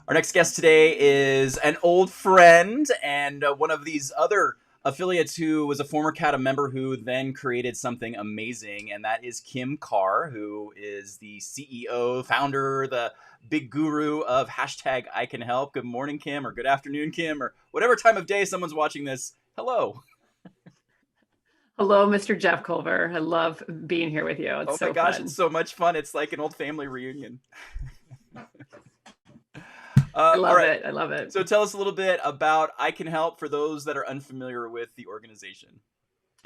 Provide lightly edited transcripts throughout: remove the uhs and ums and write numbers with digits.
Our next guest today is an old friend and one of these other affiliates who was a former CADA member who then created something amazing, and that is Kim Karr, who is the CEO, founder, the big guru of hashtag I Can Help. Good morning, Kim, or good afternoon, Kim, or whatever time of day someone's watching this. Hello. Hello, Mr. Jeff Culver. I love being here with you. It's Oh my so gosh, it's fun. so much fun. It's like an old family reunion. I All love right. it. I love it. So tell us a little bit about I Can Help for those that are unfamiliar with the organization.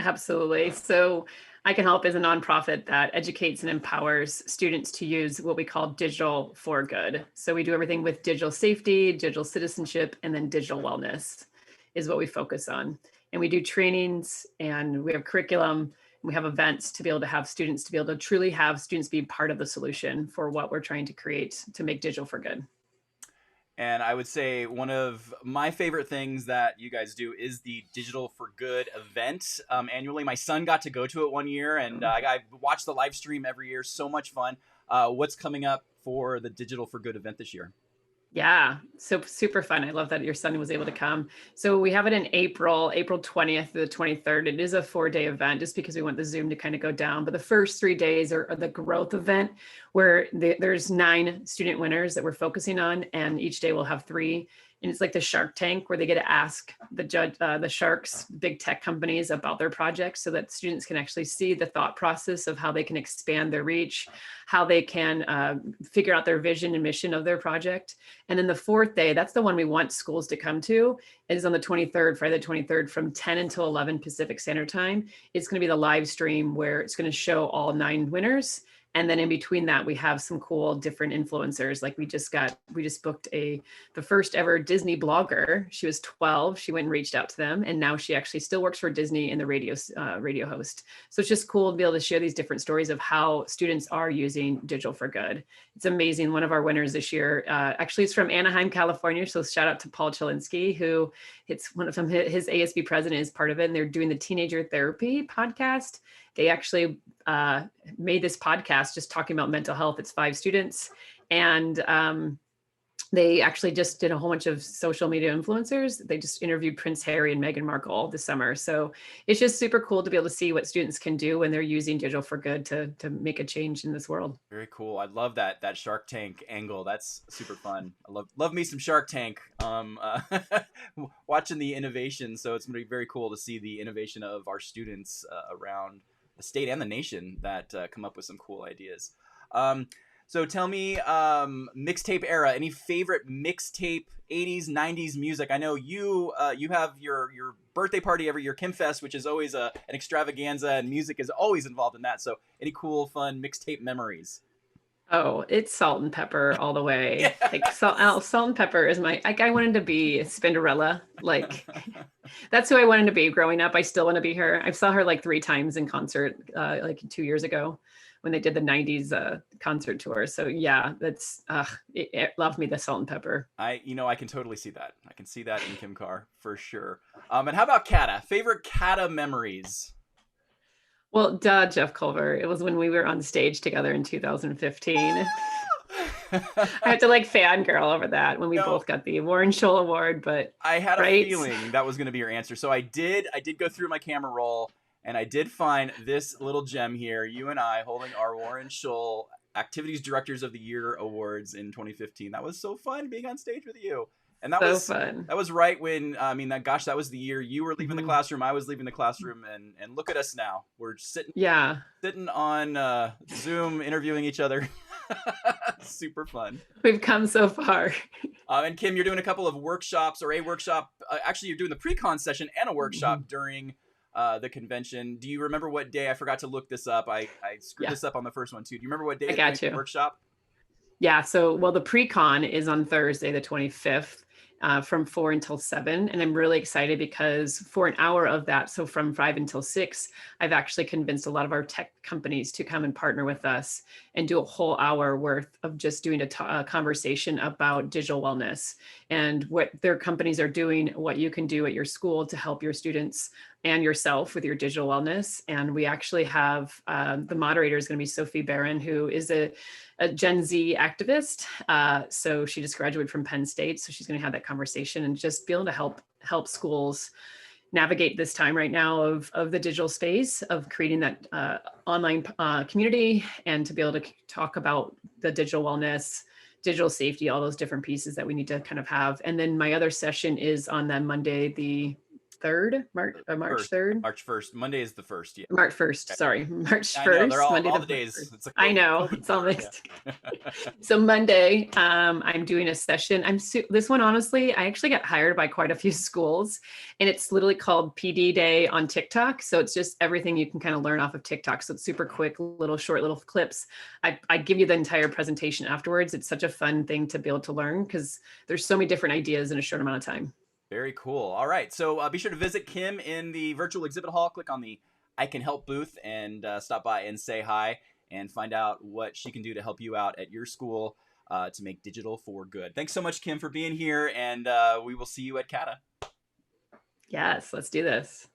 Absolutely. So, I Can Help is a nonprofit that educates and empowers students to use what we call digital for good. So, we do everything with digital safety, digital citizenship, and then digital wellness is what we focus on. And we do trainings and we have curriculum. We have events to be able to have students to be able to truly have students be part of the solution for what we're trying to create to make digital for good. And I would say one of my favorite things that you guys do is the Digital for Good event annually. My son got to go to it one year, and I watch the live stream every year. So much fun. What's coming up for the Digital for Good event this year? Yeah, so super fun. I love that your son was able to come. So we have it in April 20th to the 23rd. It is a 4-day event just because we want the Zoom to kind of go down. But the first 3 days are the growth event where there's 9 student winners that we're focusing on. And each day we'll have 3. And it's like the Shark Tank where they get to ask the sharks, big tech companies about their projects so that students can actually see the thought process of how they can expand their reach, how they can figure out their vision and mission of their project. And then the 4th day, that's the one we want schools to come to, is on the 23rd, Friday the 23rd, from 10 until 11 Pacific Standard Time. It's going to be the live stream where it's going to show all 9 winners. And then in between that, we have some cool different influencers. Like we just booked the first ever Disney blogger. She was 12. She went and reached out to them. And now she actually still works for Disney in the radio host. So it's just cool to be able to share these different stories of how students are using digital for good. It's amazing. One of our winners this year, actually is from Anaheim, California. So shout out to Paul Chilinsky, who it's one of them, his ASB president is part of it. And they're doing the Teenager Therapy podcast. They actually made this podcast just talking about mental health. It's 5 students. And they actually just did a whole bunch of social media influencers. They just interviewed Prince Harry and Meghan Markle this summer. So it's just super cool to be able to see what students can do when they're using digital for good to make a change in this world. Very cool. I love that Shark Tank angle. That's super fun. I love me some Shark Tank. Watching the innovation. So it's going to be very cool to see the innovation of our students around the state and the nation that come up with some cool ideas. So tell me, mixtape era, any favorite mixtape 80s, 90s music? I know you have your birthday party every year, Kim Fest, which is always an extravaganza, and music is always involved in that. So any cool, fun mixtape memories? Oh, it's Salt and Pepper all the way. Yeah. Like Salt and Pepper is I wanted to be Spinderella. Like that's who I wanted to be growing up. I still want to be her. I saw her like 3 times in concert, like 2 years ago when they did the 90s concert tour. So yeah, that's it loved me, the Salt and Pepper. I can totally see that. I can see that in Kim Karr for sure. And how about CADA? Favorite CADA memories? Well, Jeff Culver. It was when we were on stage together in 2015. I had to like fangirl over that when we both got the Warren Scholl Award, but I had right? a feeling that was going to be your answer. So I did go through my camera roll, and I did find this little gem here. You and I holding our Warren Scholl Activities Directors of the Year awards in 2015. That was so fun being on stage with you. And that So was fun. that was right when that was the year you were leaving the classroom, I was leaving the classroom, and look at us now. We're sitting on Zoom interviewing each other. Super fun. We've come so far. And Kim, you're doing a couple of workshops, or a workshop. Actually, you're doing the pre-con session and a workshop during the convention. Do you remember what day? I forgot to look this up. I screwed this up on the first one too. Do you remember what day I got you. The workshop? Yeah. So, the pre-con is on Thursday, the 25th. From 4 until 7. And I'm really excited because for an hour of that, so from 5 until 6, I've actually convinced a lot of our tech companies to come and partner with us and do a whole hour worth of just doing a conversation about digital wellness and what their companies are doing, what you can do at your school to help your students and yourself with your digital wellness. And we actually have the moderator is going to be Sophie Barron, who is a Gen Z activist. So she just graduated from Penn State. So she's going to have that conversation and just be able to help schools navigate this time right now of the digital space, of creating that online community, and to be able to talk about the digital wellness, digital safety, all those different pieces that we need to kind of have. And then my other session is on that Monday, the 3rd, March 3rd. March 1st. Monday is the 1st. Yeah. March 1st. Okay. Sorry. March 1st. I know, they're Monday all the the days. 1st. It's a I know. COVID It's all year, mixed. yeah. So Monday, I'm doing a session. This one, honestly, I actually got hired by quite a few schools, and it's literally called PD Day on TikTok. So it's just everything you can kind of learn off of TikTok. So it's super quick, short little clips. I give you the entire presentation afterwards. It's such a fun thing to be able to learn because there's so many different ideas in a short amount of time. Very cool. All right. So be sure to visit Kim in the virtual exhibit hall. Click on the I Can Help booth and stop by and say hi and find out what she can do to help you out at your school to make digital for good. Thanks so much, Kim, for being here, and we will see you at CADA. Yes, let's do this.